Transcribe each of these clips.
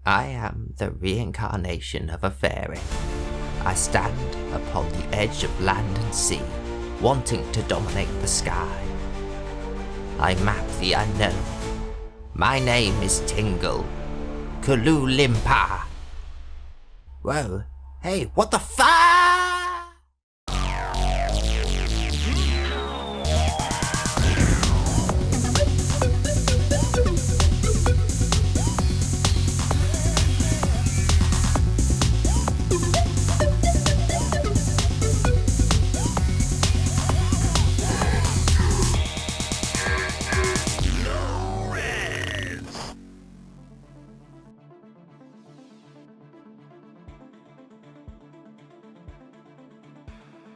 I am the reincarnation of a fairy. I stand upon the edge of land and sea, wanting to dominate the sky. I map the unknown. My name is Tingle. Kululimpa. Whoa, hey, what the fuck?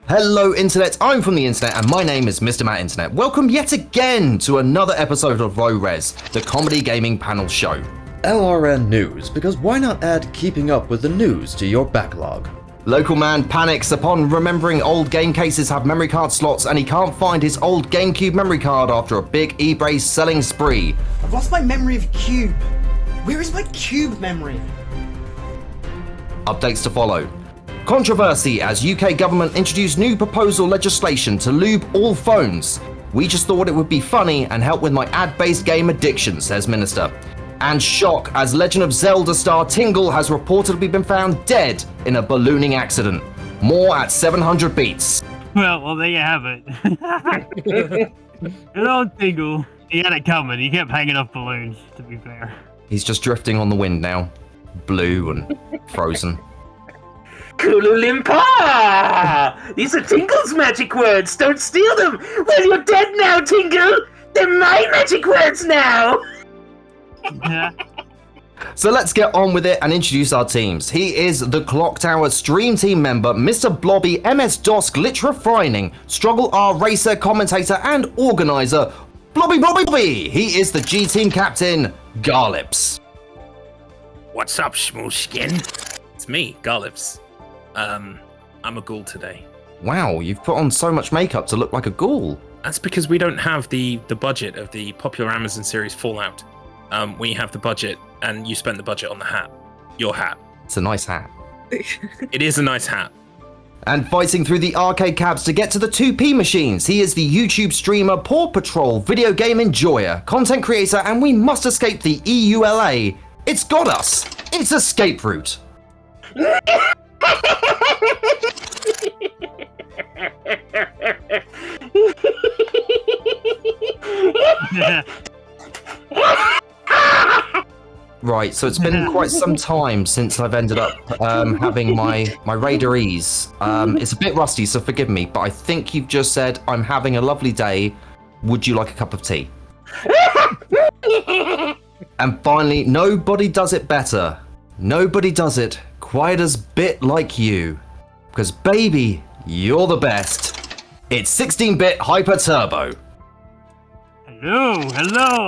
Hello Internet, I'm from the Internet and my name is Mr. Matt Internet. Welcome yet again to another episode of Low Res, the comedy gaming panel show. LRN News, because why not add keeping up with the news to your backlog? Local man panics upon remembering old game cases have memory card slots and he can't find his old GameCube memory card after a big eBay selling spree. I've lost my memory of Cube. Where is my Cube memory? Updates to follow. Controversy as UK government introduced new proposal legislation to lube all phones. We just thought it would be funny and help with my ad-based game addiction, says Minister. And shock as Legend of Zelda star Tingle has reportedly been found dead in a ballooning accident. More at 700 beats. Well, there you have it. Good old Tingle. He had it coming. He kept hanging off balloons, to be fair. He's just drifting on the wind now. Blue and frozen. Kululimpa! These are Tingle's magic words. Don't steal them. Well, you're dead now, Tingle. They're my magic words now. Yeah. So let's get on with it and introduce our teams. He is the Clock Tower stream team member, Mr. Blobby, MS-DOS glitch refining, Struggle R racer, commentator and organizer, Blobby. He is the G team captain, Garlips. What's up, Shmooshkin? It's me, Garlips. I'm a ghoul today. Wow, you've put on so much makeup to look like a ghoul. That's because we don't have the budget of the popular Amazon series Fallout. We have the budget, and you spent the budget on the hat. Your hat. It's a nice hat. It is a nice hat. And fighting through the arcade cabs to get to the 2p machines, he is the YouTube streamer, Paw Patrol, video game enjoyer, content creator, and we must escape the EULA. It's got us. It's Escape Route. Right, so it's been quite some time since I've ended up having my Raider Ease. It's a bit rusty, so forgive me, but I think you've just said, I'm having a lovely day. Would you like a cup of tea? And finally, nobody does it better. Nobody does it quite as bit like you. Because baby, you're the best. It's 16-bit Hyper Turbo. Hello.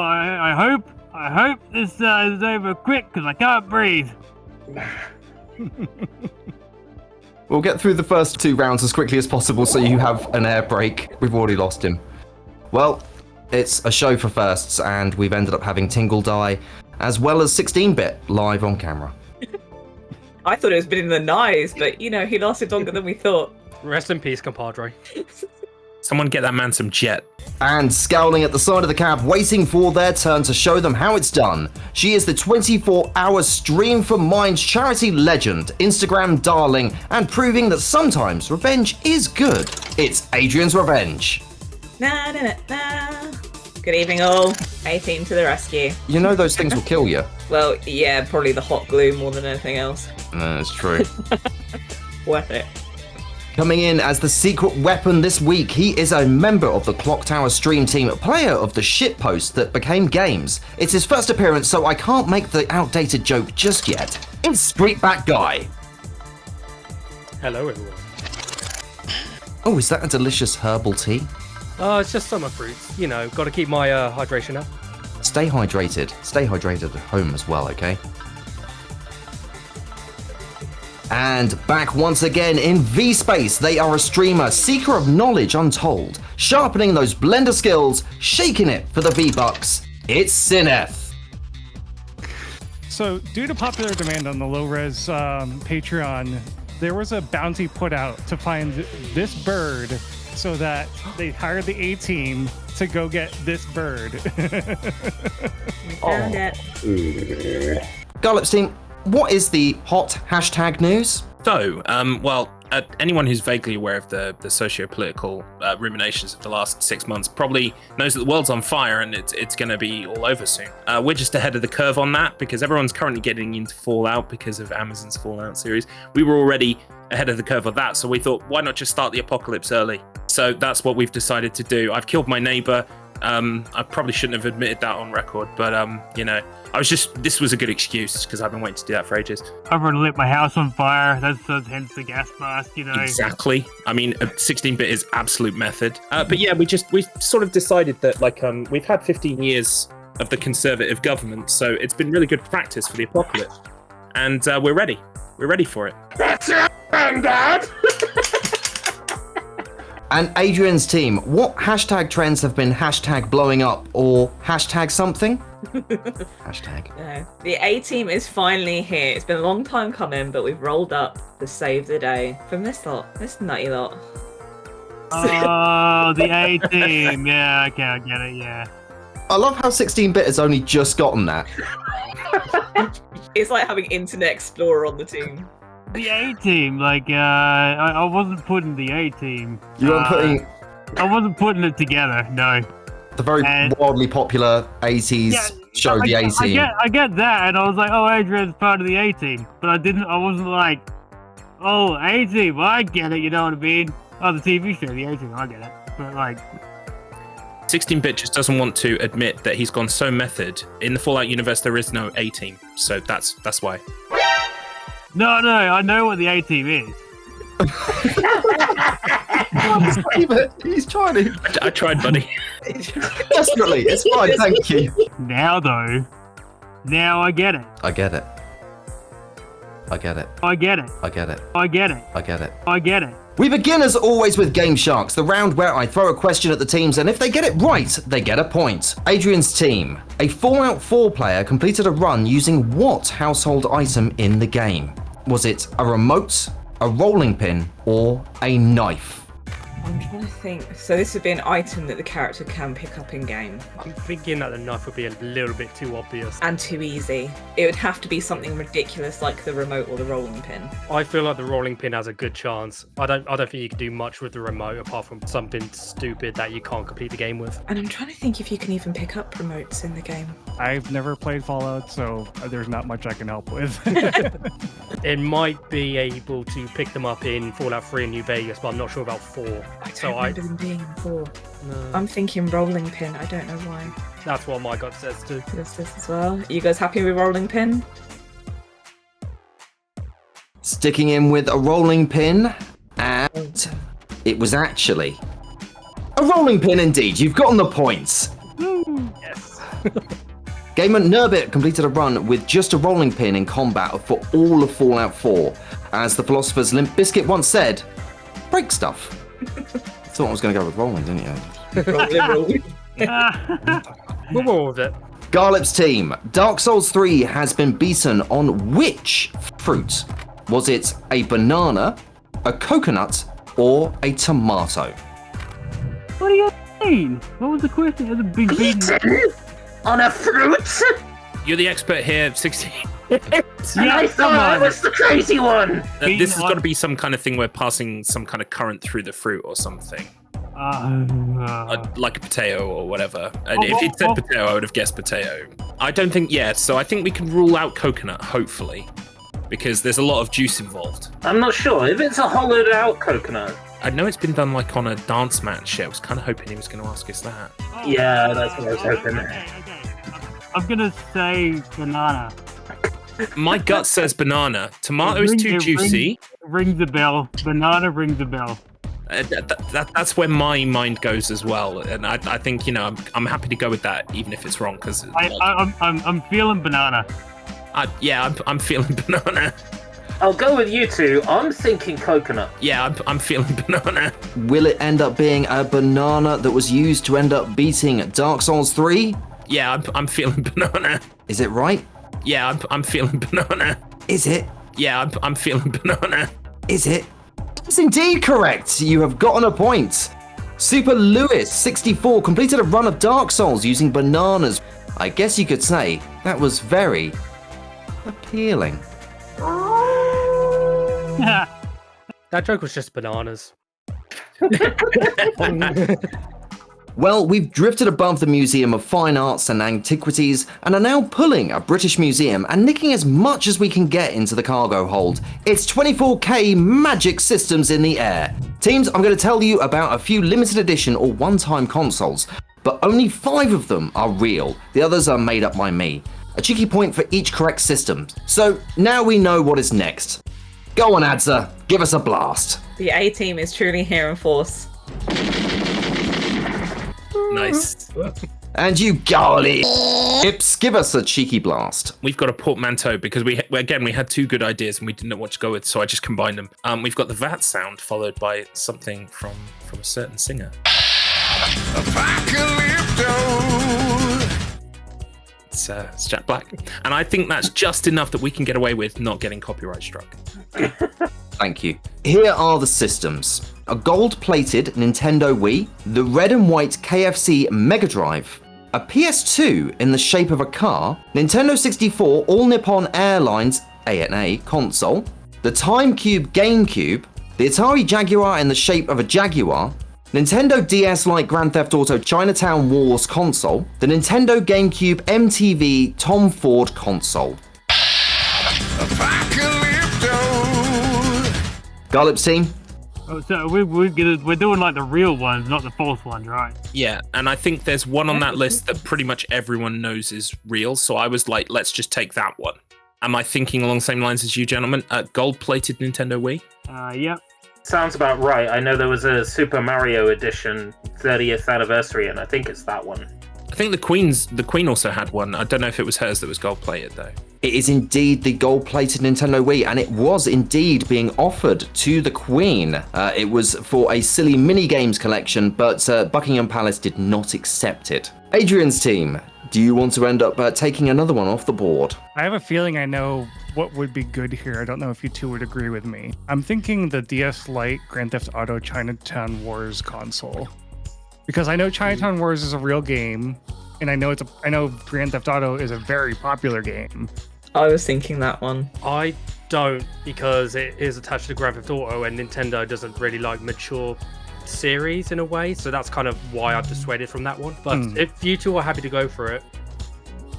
I hope this is over quick because I can't breathe. We'll get through the first 2 rounds as quickly as possible so you have an air break. We've already lost him. Well, it's a show for firsts and we've ended up having Tingle die as well as 16-bit live on camera. I thought it was been in the knives, but you know, he lasted longer than we thought. Rest in peace, compadre. Someone get that man some jet. And scowling at the side of the cab, waiting for their turn to show them how it's done. She is the 24-hour Stream for Minds charity legend, Instagram darling, and proving that sometimes revenge is good. It's Adrian's Revenge. Na, na, na, na. Good evening, all. 18 to the rescue. You know those things will kill you. Well, yeah, probably the hot glue more than anything else. That's true. Worth it. Coming in as the secret weapon this week, he is a member of the Clock Tower stream team, player of the shitpost that became games. It's his first appearance, so I can't make the outdated joke just yet. It's Streetback Guy. Hello, everyone. Oh, is that a delicious herbal tea? It's just summer fruits. You know, got to keep my hydration up. Stay hydrated. Stay hydrated at home as well, okay? And back once again in V-Space, they are a streamer, seeker of knowledge untold, sharpening those blender skills, shaking it for the V-Bucks. It's Sineth. So, due to popular demand on the low-res Patreon, there was a bounty put out to find this bird so that they hired the A-team to go get this bird. Found it. Garlips team, what is the hot hashtag news? So, anyone who's vaguely aware of the socio-political ruminations of the last 6 months probably knows that the world's on fire and it's going to be all over soon. We're just ahead of the curve on that because everyone's currently getting into Fallout because of Amazon's Fallout series. We were already ahead of the curve on that, so we thought, why not just start the apocalypse early? So that's what we've decided to do. I've killed my neighbor. I probably shouldn't have admitted that on record, but this was a good excuse because I've been waiting to do that for ages. I've already lit my house on fire. That's hence the gas mask, you know. Exactly. I mean, 16-bit is absolute method. But yeah, we sort of decided that we've had 15 years of the conservative government, so it's been really good practice for the apocalypse, and we're ready. We're ready for it. That's right, Granddad! And Adrian's team, what hashtag trends have been hashtag blowing up or hashtag something? Hashtag. No. The A-team is finally here. It's been a long time coming, but we've rolled up to save the day from this nutty lot. Oh, the A-team. Yeah, okay, I get it, yeah. I love how 16-bit has only just gotten that. It's like having Internet Explorer on the team. The A-team, I wasn't putting the A-team. You weren't putting... I wasn't putting it together, no. The very wildly popular 80s show, the A-team. I get that, and I was like, oh, Adrian's part of the A-team. But I wasn't like, oh, A-team, I get it, you know what I mean? Oh, the TV show, the A-team, I get it. But 16-bit just doesn't want to admit that he's gone so method. In the Fallout universe, there is no A-team, so that's why. No, I know what the A-team is. He's trying to. I tried, buddy. Desperately, it's fine, thank you. Now I get it. I get it. I get it. I get it. I get it. I get it. I get it. I get it. We begin as always with Gamesharks, the round where I throw a question at the teams, and if they get it right, they get a point. Adrian's team. A Fallout 4 player completed a run using what household item in the game? Was it a remote, a rolling pin, or a knife? I'm trying to think. So this would be an item that the character can pick up in game. I'm thinking that the knife would be a little bit too obvious. And too easy. It would have to be something ridiculous like the remote or the rolling pin. I feel like the rolling pin has a good chance. I don't think you can do much with the remote apart from something stupid that you can't complete the game with. And I'm trying to think if you can even pick up remotes in the game. I've never played Fallout, so there's not much I can help with. It might be able to pick them up in Fallout 3 and New Vegas, but I'm not sure about 4. I don't remember them being in 4. No. I'm thinking rolling pin. I don't know why. That's what my gut says too. This as well. Are you guys happy with rolling pin? Sticking in with a rolling pin, and it was actually a rolling pin indeed. You've gotten the points. Yes. Gamer Nurbit completed a run with just a rolling pin in combat for all of Fallout 4. As the philosopher's Limp Bizkit once said, break stuff. Thought I was going to go with rolling, didn't you? Rolling. We'll roll with it. Garlip's team. Dark Souls 3 has been beaten on which fruit? Was it a banana, a coconut, or a tomato? What do you mean? What was the question? It was a big Beaten? On a fruit? You're the expert here, 16. I thought I was the crazy one! This has got to be some kind of thing where passing some kind of current through the fruit or something. Like a potato or whatever. And if it said potato, I would have guessed potato. I don't think, so I think we can rule out coconut, hopefully. Because there's a lot of juice involved. I'm not sure. If it's a hollowed out coconut. I know it's been done on a dance mat and shit. I was kind of hoping he was going to ask us that. Yeah, that's what I was hoping. Okay. I'm going to say banana. My gut says banana. Tomato is too juicy. Rings a bell. Banana rings a bell. That's where my mind goes as well, and I think I'm happy to go with that, even if it's wrong, because I'm feeling banana. I'm feeling banana. I'll go with you two. I'm thinking coconut. Yeah, I'm feeling banana. Will it end up being a banana that was used to end up beating Dark Souls 3? Yeah, I'm feeling banana. Is it right? Yeah, I'm feeling banana. Is it? Yeah, I'm feeling banana. Is it? It's indeed correct. You have gotten a point. Super Lewis 64 completed a run of Dark Souls using bananas. I guess you could say that was very appealing. That joke was just bananas. Well, we've drifted above the Museum of Fine Arts and Antiquities and are now pulling a British museum and nicking as much as we can get into the cargo hold. It's 24K magic systems in the air. Teams, I'm going to tell you about a few limited edition or one-time consoles, but only 5 of them are real. The others are made up by me. A cheeky point for each correct system. So now we know what is next. Go on, Adza, give us a blast. The A team is truly here in force. Nice. And you garlic hips, give us a cheeky blast. We've got a portmanteau because we had 2 good ideas and we didn't know what to go with, so I just combined them. We've got the VAT sound followed by something from a certain singer. It's Jack Black, and I think that's just enough that we can get away with not getting copyright struck. Thank you. Here are the systems. A gold-plated Nintendo Wii, the red and white KFC Mega Drive, a PS2 in the shape of a car, Nintendo 64 All Nippon Airlines A&A console, the Time Cube GameCube, the Atari Jaguar in the shape of a Jaguar, Nintendo DS-like Grand Theft Auto Chinatown Wars console, the Nintendo GameCube MTV Tom Ford console. Garlips team? Oh, so we're doing like the real ones, not the false ones, right? Yeah, and I think there's one on that list that pretty much everyone knows is real, so I was like, let's just take that one. Am I thinking along the same lines as you, gentlemen? Gold-plated Nintendo Wii? Yep. Sounds about right. I know there was a Super Mario Edition 30th anniversary, and I think it's that one. I think the Queen also had one. I don't know if it was hers that was gold-plated, though. It is indeed the gold-plated Nintendo Wii, and it was indeed being offered to the Queen. It was for a silly mini-games collection, but Buckingham Palace did not accept it. Adrian's team, do you want to end up taking another one off the board? I have a feeling I know what would be good here. I don't know if you two would agree with me. I'm thinking the DS Lite Grand Theft Auto Chinatown Wars console. Because I know Chinatown Wars is a real game, and I know Grand Theft Auto is a very popular game. I was thinking that one. I don't, because it is attached to Grand Theft Auto, and Nintendo doesn't really like mature series in a way, so that's kind of why I've dissuaded from that one. But if you two are happy to go for it,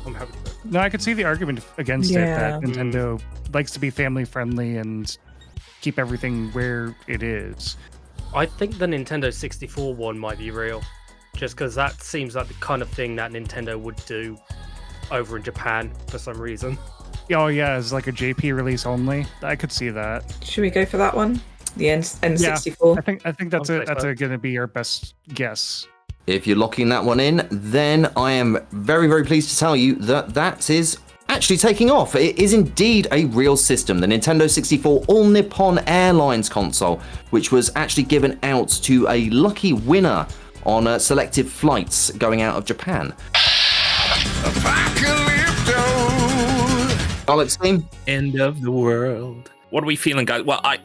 I'm happy to go. No, I could see the argument against it that Nintendo likes to be family friendly and keep everything where it is. I think the Nintendo 64 one might be real, just because that seems like the kind of thing that Nintendo would do over in Japan for some reason. Oh yeah, it's like a JP release only. I could see that. Should we go for that one? The N64? Yeah, I think that's going to be our best guess. If you're locking that one in, then I am very, very pleased to tell you that that is actually taking off. It is indeed a real system, the Nintendo 64 All Nippon Airlines console, which was actually given out to a lucky winner on selective flights going out of Japan. Alex team? End of the world. What are we feeling, guys? Well, I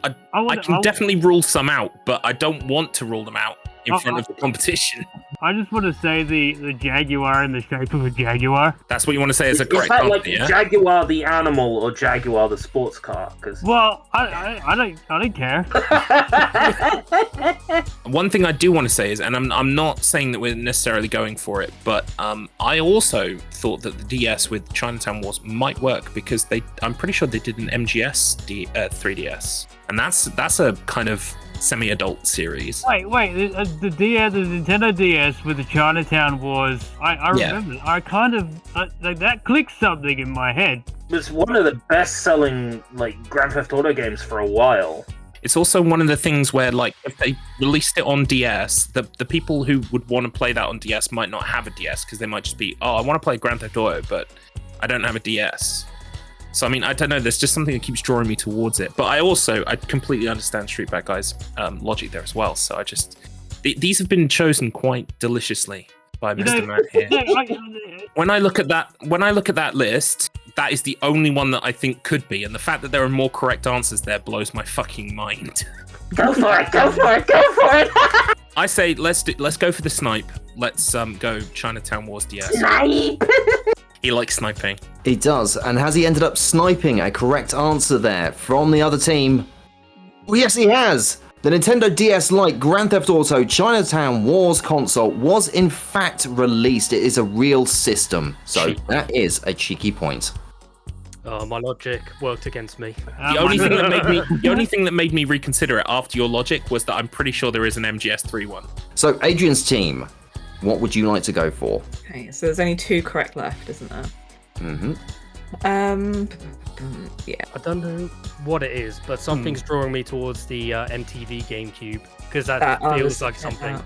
can definitely rule some out, but I don't want to rule them out in front of the competition. I just want to say the Jaguar in the shape of a Jaguar. That's what you want to say as a correct answer, answer, yeah? Jaguar the animal or Jaguar the sports car? Well, I don't care. One thing I do want to say is, and I'm not saying that we're necessarily going for it, but I also thought that the DS with Chinatown Wars might work because I'm pretty sure they did an MGS 3DS, and that's a kind of semi-adult series. Wait, the Nintendo DS with the Chinatown Wars. I remember. I kind of that clicked something in my head. It was one of the best-selling Grand Theft Auto games for a while. It's also one of the things where, if they released it on DS, the people who would want to play that on DS might not have a DS because they might just be, I want to play Grand Theft Auto, but I don't have a DS. So, I mean, I don't know. There's just something that keeps drawing me towards it. But I completely understand Street Bad Guy's logic there as well. So these have been chosen quite deliciously by Mr. Matt here. When I look at that list, that is the only one that I think could be, and the fact that there are more correct answers there blows my fucking mind. Go for it! Go for it! Go for it! I say let's go for the snipe. Let's go Chinatown Wars DS. Snipe! He likes sniping. He does, and has he ended up sniping a correct answer there from the other team? Well, yes, he has! The Nintendo DS Lite Grand Theft Auto Chinatown Wars console was in fact released. It is a real system, so that is a cheeky point. Oh, my logic worked against me. The only thing that made me reconsider it after your logic was that I'm pretty sure there is an MGS3 one. So, Adrian's team, what would you like to go for? Okay, so there's only 2 correct left, isn't there? Mm-hmm. Yeah. I don't know what it is, but something's drawing me towards the MTV GameCube because that feels like something.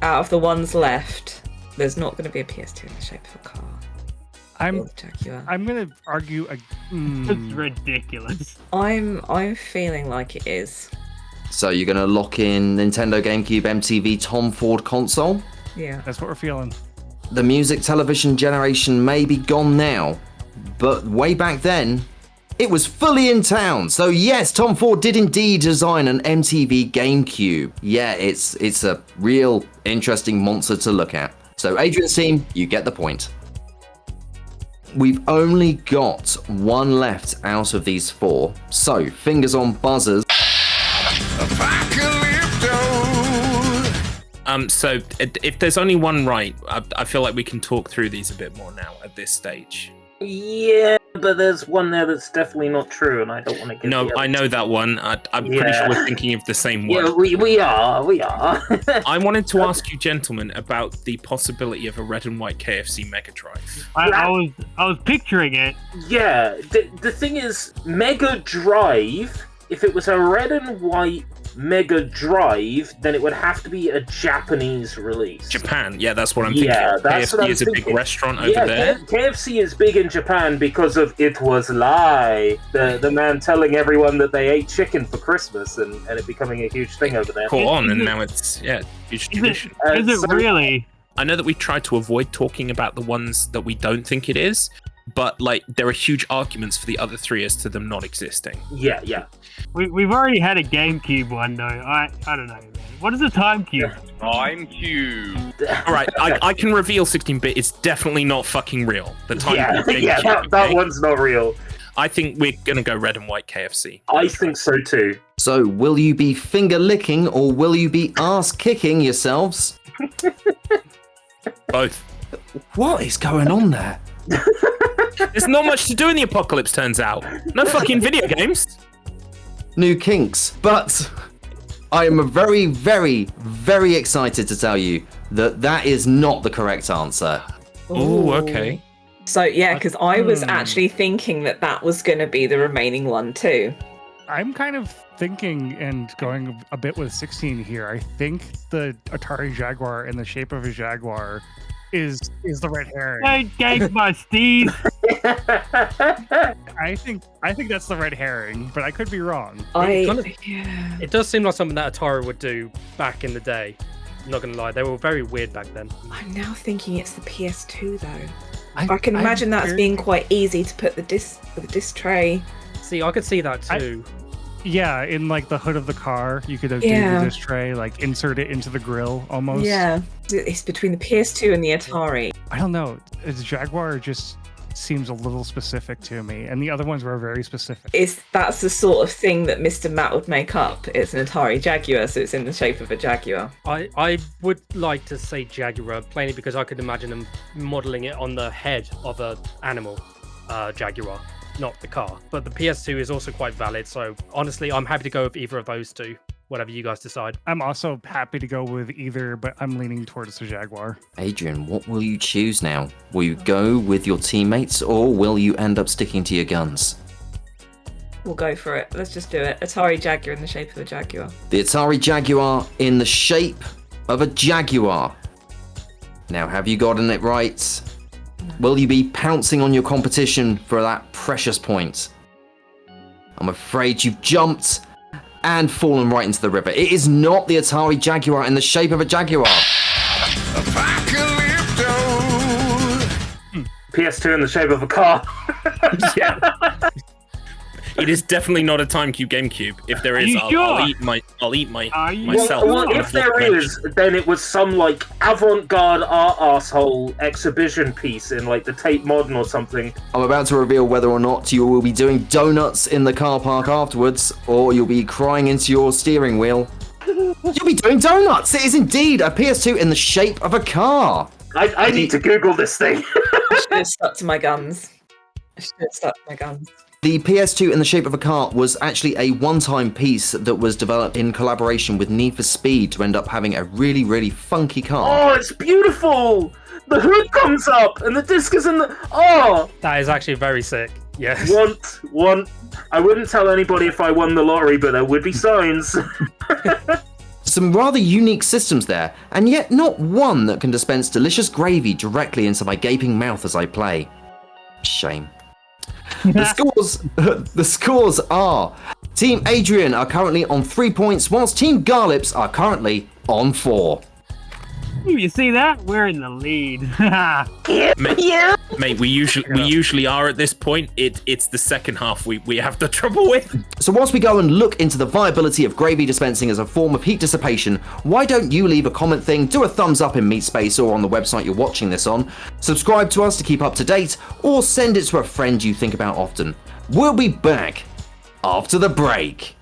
Out of the ones left, there's not going to be a PS2 in the shape of a car. I'm going to argue. It's ridiculous. I'm feeling like it is. So you're going to lock in Nintendo GameCube MTV Tom Ford console? Yeah. That's what we're feeling. The music television generation may be gone now, but way back then, it was fully in town. So yes, Tom Ford did indeed design an MTV GameCube. Yeah, it's a real interesting monster to look at. So Adrian's team, you get the point. We've only got one left out of these 4. So fingers on buzzers. So if there's only one right, I feel like we can talk through these a bit more now at this stage. Yeah, but there's one there that's definitely not true, and I don't want to get. No, I know that one. I'm pretty sure we're thinking of the same one. Yeah, we are. I wanted to ask you, gentlemen, about the possibility of a red and white KFC Mega Drive. I was picturing it. Yeah, the thing is, Mega Drive. If it was a red and white Mega Drive, then it would have to be a Japanese release. Japan, yeah, that's what I'm thinking. That's KFC what I'm is thinking. A big restaurant over there. KFC is big in Japan because of It Was Lie, the man telling everyone that they ate chicken for Christmas and it becoming a huge thing over there. Caught on, and now it's huge tradition. Is it really? I know that we've tried to avoid talking about the ones that we don't think it is, but like there are huge arguments for the other 3 as to them not existing. Yeah. We've already had a GameCube one though. I don't know, man. What is a Time Cube? Time Cube. All right, I can reveal 16-bit. It's definitely not fucking real. The Time Cube. That one's not real. I think we're gonna go red and white KFC. I think so too. So will you be finger licking or will you be ass kicking yourselves? Both. What is going on there? There's not much to do in the apocalypse, turns out. No fucking video games. New kinks, but I am very, very, very excited to tell you that is not the correct answer. Oh, okay. So yeah, because I was actually thinking that was going to be the remaining one too. I'm kind of thinking and going a bit with 16 here. I think the Atari Jaguar in the shape of a Jaguar is the red herring. Don't gank my Steve. I think that's the red herring, but I could be wrong. It does seem like something that Atari would do back in the day. I'm not gonna lie, they were very weird back then. I'm now thinking it's the PS2 though. I can imagine that's being quite easy to put the disc tray. See, I could see that too. Yeah, in like the hood of the car, you could have do this tray, like insert it into the grill almost. Yeah, it's between the PS2 and the Atari. I don't know. The Jaguar just seems a little specific to me, and the other ones were very specific. That's the sort of thing that Mr. Matt would make up. It's an Atari Jaguar, so it's in the shape of a Jaguar. I would like to say Jaguar, plainly because I could imagine them modelling it on the head of an animal, Jaguar. Not the car, but the PS2 is also quite valid, so honestly I'm happy to go with either of those 2, whatever you guys decide. I'm also happy to go with either, but I'm leaning towards the Jaguar. Adrian, what will you choose now? Will you go with your teammates or will you end up sticking to your guns? We'll go for it. Let's just do it. Atari Jaguar in the shape of a Jaguar. The Atari Jaguar in the shape of a Jaguar. Now, have you gotten it right? Will you be pouncing on your competition for that precious point? I'm afraid you've jumped and fallen right into the river. It is not the Atari Jaguar in the shape of a Jaguar. PS2 in the shape of a car. Yeah. It is definitely not a TimeCube GameCube. If there is, you I'll sure? eat myself. Well, if there is, then it was some like avant-garde art asshole exhibition piece in like the Tate Modern or something. I'm about to reveal whether or not you will be doing donuts in the car park afterwards, or you'll be crying into your steering wheel. You'll be doing donuts! It is indeed a PS2 in the shape of a car! I need to Google this thing. I should have stuck to my guns. The PS2 in the shape of a car was actually a one-time piece that was developed in collaboration with Need for Speed to end up having a really, really funky car. Oh, it's beautiful! The hood comes up and the disc is in the... Oh! That is actually very sick. Yes. Want. I wouldn't tell anybody if I won the lottery, but there would be signs. Some rather unique systems there, and yet not one that can dispense delicious gravy directly into my gaping mouth as I play. Shame. The scores are: Team Adrian are currently on 3 points, whilst Team Garlips are currently on 4. You see that? We're in the lead. Mate, we usually are at this point. It's the second half we have the trouble with. So whilst we go and look into the viability of gravy dispensing as a form of heat dissipation, why don't you leave a comment thing, do a thumbs up in MeatSpace or on the website you're watching this on, subscribe to us to keep up to date, or send it to a friend you think about often. We'll be back after the break.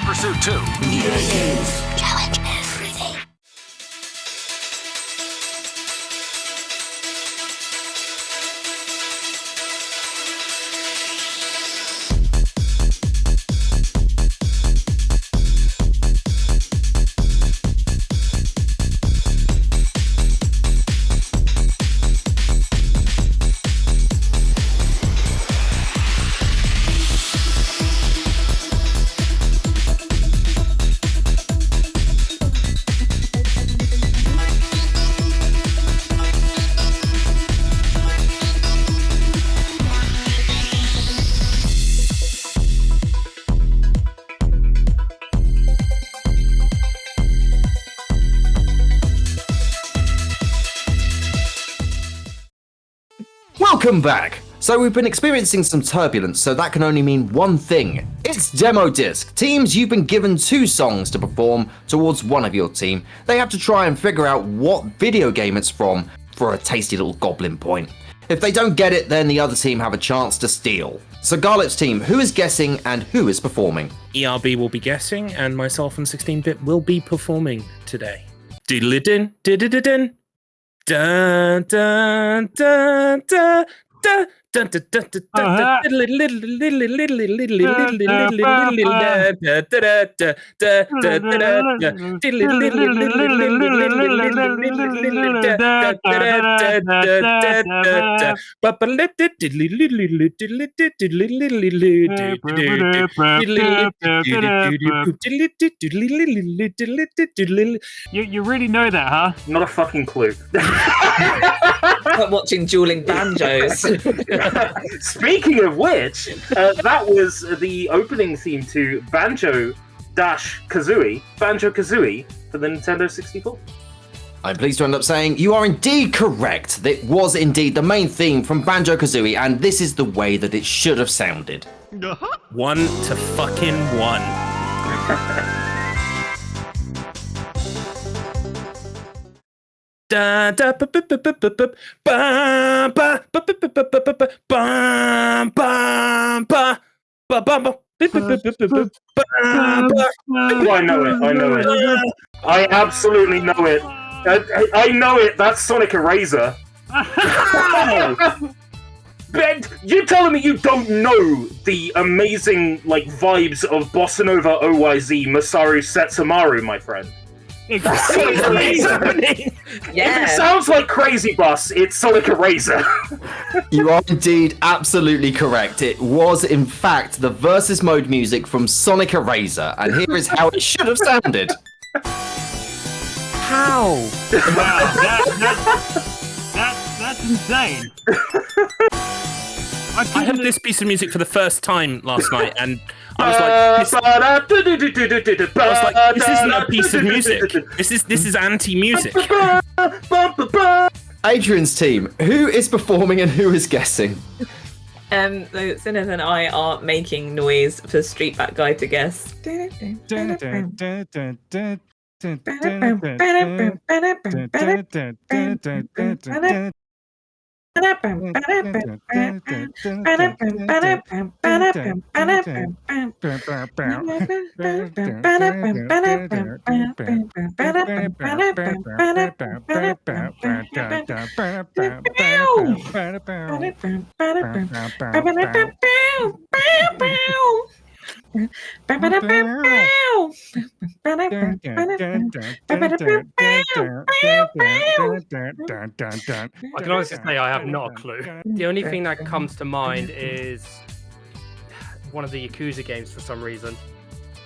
Pursuit 2. Challenge everything. Welcome back! So we've been experiencing some turbulence, so that can only mean one thing. It's Demo Disc. Teams, you've been given 2 songs to perform towards one of your team. They have to try and figure out what video game it's from for a tasty little goblin point. If they don't get it, then the other team have a chance to steal. So Garlip's team, who is guessing and who is performing? ERB will be guessing, and myself and 16-bit will be performing today. Diddle-din, diddle-din. Dun dun dun dun dun dun dun dun You really know that, huh? Not a fucking clue. I'm watching dueling banjos. Speaking of which, that was the opening theme to Banjo-Kazooie for the Nintendo 64. I'm pleased to end up saying you are indeed correct. It was indeed the main theme from Banjo-Kazooie, and this is the way that it should have sounded. 1-to-fucking-1. Da da ba ba ba ba ba ba ba ba ba ba ba ba ba ba. I know it. I absolutely know it. I know it. That's Sonic Eraser. Ben, you're telling me you don't know the amazing vibes of Bossa Nova OYZ Masaru Setsamaru, my friend? Yeah. If it sounds like Crazy Bus, it's Sonic Eraser. You are indeed absolutely correct. It was, in fact, the versus mode music from Sonic Eraser, and here is how it should have sounded. How? Wow, that's insane. I heard this piece of music for the first time last night, and I was like, this isn't a piece of music. This is anti-music. Adrian's team, who is performing and who is guessing? So Sinners and I are making noise for Street Back Guy to guess. I can honestly say I have not a clue. The only thing that comes to mind is one of the Yakuza games for some reason.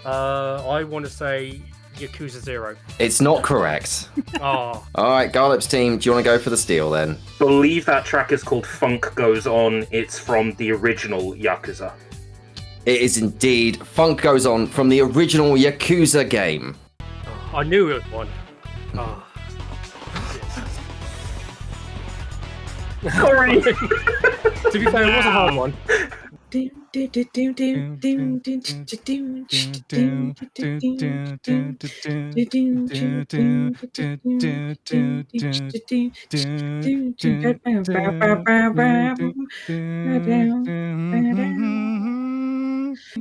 I want to say Yakuza 0. It's not correct. Oh. All right, Garlips team, do you want to go for the steal then? Believe that track is called Funk Goes On. It's from the original Yakuza. It is indeed Funk Goes On from the original Yakuza game. I knew it was one. Oh. Sorry. To be fair, it was a hard one.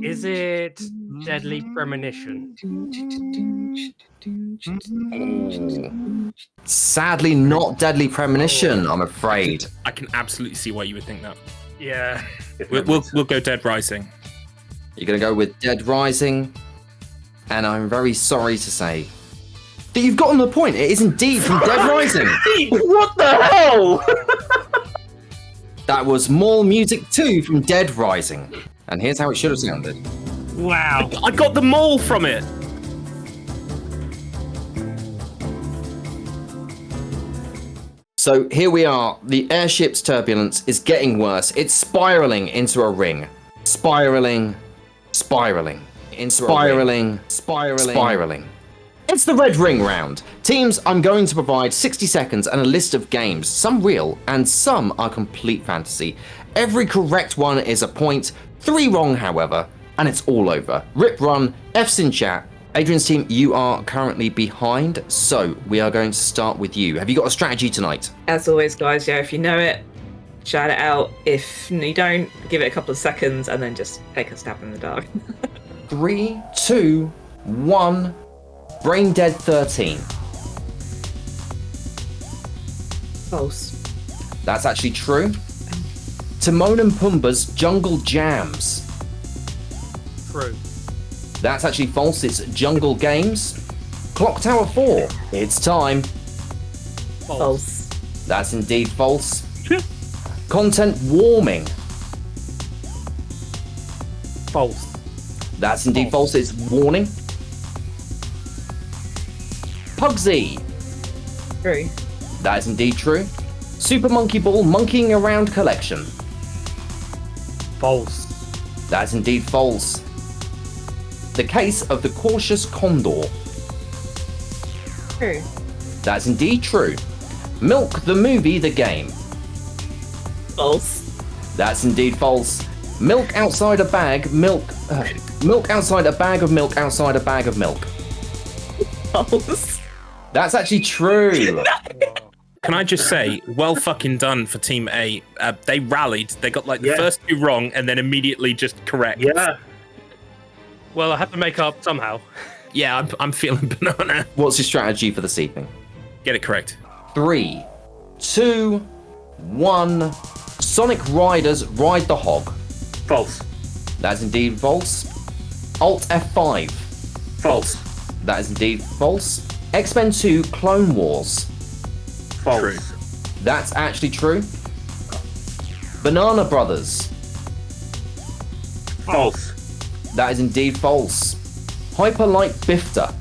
Is it Deadly Premonition? Sadly, not Deadly Premonition, I'm afraid. I can absolutely see why you would think that. Yeah. We'll go Dead Rising. You're going to go with Dead Rising, and I'm very sorry to say that you've gotten the point. It is indeed from Dead Rising. What the hell? That was Mall Music 2 from Dead Rising. And here's how it should have sounded. Wow. I got the mall from it. So here we are. The airship's turbulence is getting worse. It's spiraling into a ring. Spiraling. Spiraling. It's the red ring round. Teams, I'm going to provide 60 seconds and a list of games, some real and some are complete fantasy. Every correct one is a point, 3 wrong however, and it's all over. Rip run, F's in chat. Adrian's team, you are currently behind, so we are going to start with you. Have you got a strategy tonight? As always, guys, yeah, if you know it, shout it out. If you don't, give it a couple of seconds and then just take a stab in the dark. 3, 2, 1. Brain Dead 13. False. That's actually true. Timon and Pumbaa's Jungle Jams. True. That's actually false. It's Jungle Games. Clock Tower 4. It's time. False. That's indeed false. Content Warming. False. That's indeed false. It's Warning. Pugsy. True. That is indeed true. Super Monkey Ball Monkeying Around Collection. False. That's indeed false. The Case of the Cautious Condor. True. That's indeed true. Milk the Movie the Game. False. That's indeed false. Milk outside a bag, milk outside a bag of milk outside a bag of milk. False. That's actually true. Can I just say, well fucking done for Team A. They rallied. They got the first 2 wrong and then immediately just correct. Yeah. Well, I had to make up somehow. Yeah, I'm feeling banana. What's your strategy for this evening? Get it correct. 3, 2, 1, Sonic Riders Ride the Hog. False. That is indeed false. Alt F5. False. That is indeed false. X-Men 2 Clone Wars. False. True. That's actually true. Banana Brothers. False. That is indeed false. Hyper Light Bifter.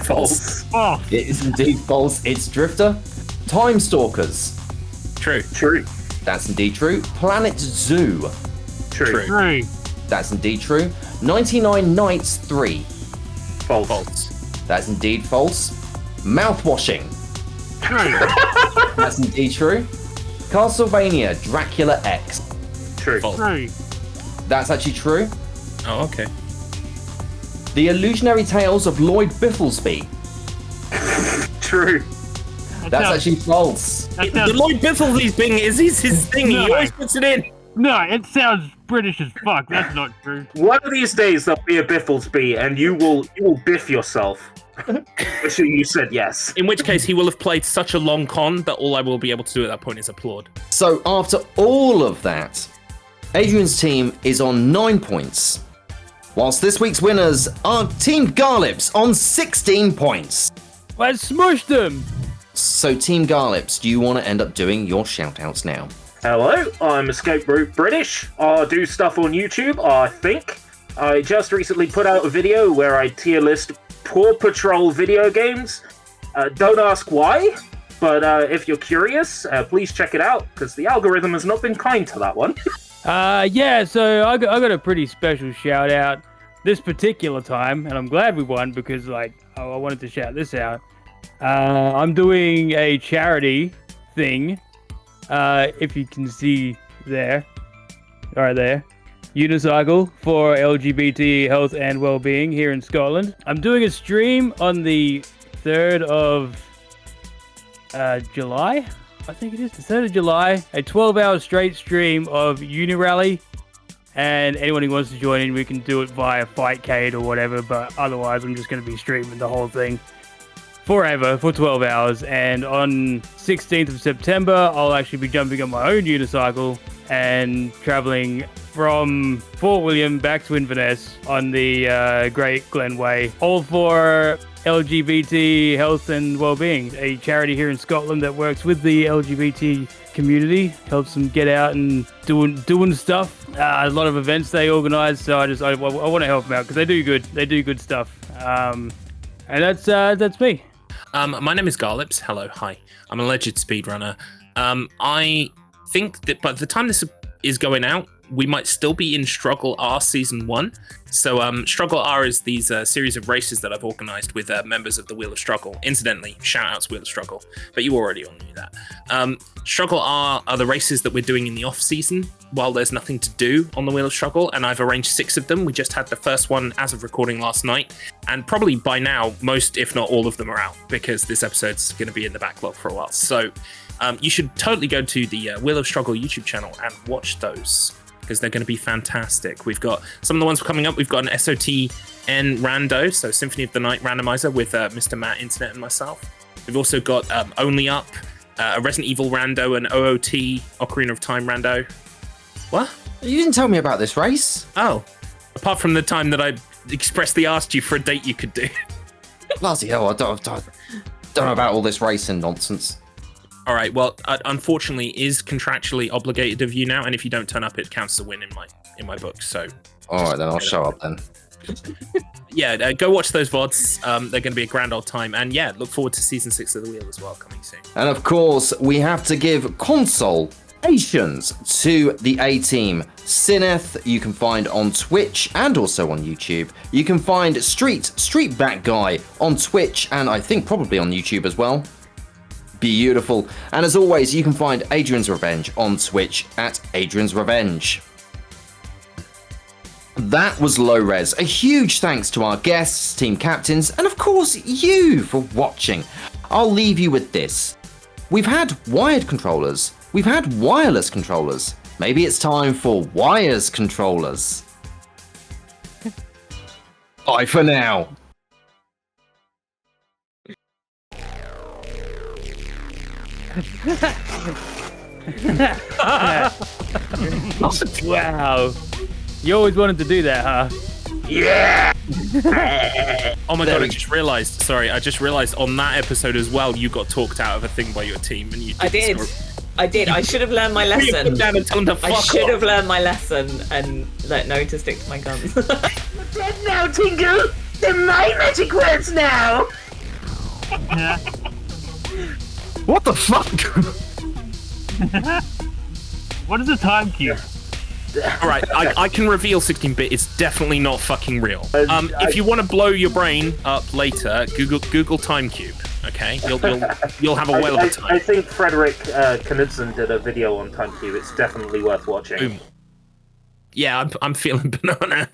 False. Oh, It is indeed false. It's Drifter. Time Stalkers. True. True. That's indeed true. Planet Zoo. True. true. That's indeed true. 99 Nights 3. False. False. That's indeed false. Mouthwashing. True. That's indeed true. Castlevania Dracula X. True. False. True. That's actually true. Oh, okay. The Illusionary Tales of Lloyd Bifflesby. True. That's actually false. The Lloyd Biffleby's thing is his thing. He always puts it in. No, it sounds British as fuck. That's not true. One of these days there'll be a Bifflesby, and you will biff yourself. Wishing you said yes. In which case, he will have played such a long con that all I will be able to do at that point is applaud. So after all of that, Adrian's team is on 9 points, whilst this week's winners are Team Garlips on 16 points. Let's smush them. So Team Garlips, do you want to end up doing your shout-outs now? Hello, I'm Escape Route British. I do stuff on YouTube, I think. I just recently put out a video where I tier list Paw Patrol video games. Don't ask why, but if you're curious, please check it out, because the algorithm has not been kind to that one. Yeah, so I got a pretty special shout out this particular time, and I'm glad we won because, I wanted to shout this out. I'm doing a charity thing, if you can see there, right there. Unicycle for LGBT health and well-being here in Scotland. I'm doing a stream on the 3rd of July, I think it is, the 3rd of July, a 12-hour straight stream of Unirally, and anyone who wants to join in, we can do it via Fightcade or whatever, but otherwise I'm just going to be streaming the whole thing forever for 12 hours, and on 16th of September, I'll actually be jumping on my own unicycle and traveling from Fort William back to Inverness on the Great Glen Way, all for LGBT health and well-being, a charity here in Scotland that works with the LGBT community, helps them get out and doing stuff. A lot of events they organise, so I want to help them out because they do good stuff. And that's me. My name is Garlips. Hello, hi. I'm an alleged speedrunner. I think that by the time this is going out, we might still be in Struggle R Season 1. So Struggle R is these series of races that I've organised with members of the Wheel of Struggle. Incidentally, shout out to Wheel of Struggle, but you already all knew that. Struggle R are the races that we're doing in the off-season while there's nothing to do on the Wheel of Struggle, and I've arranged 6 of them. We just had the first one as of recording last night, and probably by now, most, if not all of them are out, because this episode's going to be in the backlog for a while. So you should totally go to the Wheel of Struggle YouTube channel and watch those, because they're going to be fantastic. We've got some of the ones coming up. We've got an SOTN rando, so Symphony of the Night randomizer with Mr. Matt Internet and myself. We've also got Only Up, a Resident Evil rando, an OOT, Ocarina of Time rando. What? You didn't tell me about this race. Oh, apart from the time that I expressly asked you for a date you could do. Bloody hell, I don't know about all this racing nonsense. All right, well, unfortunately, is contractually obligated of you now, and if you don't turn up, it counts as a win in my book. So, all right, then I'll show up then. Yeah, go watch those VODs. They're going to be a grand old time, and yeah, look forward to season 6 of the Wheel as well coming soon. And of course, we have to give consolations to the A-Team. Sineth, you can find on Twitch and also on YouTube. You can find Street Back Guy on Twitch and I think probably on YouTube as well. Beautiful. And as always, you can find Adrian's Revenge on Twitch at Adrian's Revenge. That was Low Res. A huge thanks to our guests, team captains, and of course you for watching. I'll leave you with this. We've had wired controllers. We've had wireless controllers. Maybe it's time for wires controllers. Bye for now. Wow. You always wanted to do that, huh? Yeah. Oh my god! I just realised. Sorry, I just realised on that episode as well, you got talked out of a thing by your team, and you. I did. I did. I should have learned my lesson. I should have learned my lesson and known to stick to my guns. Dead now, Tingle. They're my magic words now. What the fuck? What is a time cube? All right, I can reveal 16-bit. It's definitely not fucking real. If you want to blow your brain up later, Google time cube. Okay, you'll have a whale of a time. I think Frederick Knudsen did a video on time cube. It's definitely worth watching. Boom. Yeah, I'm feeling banana.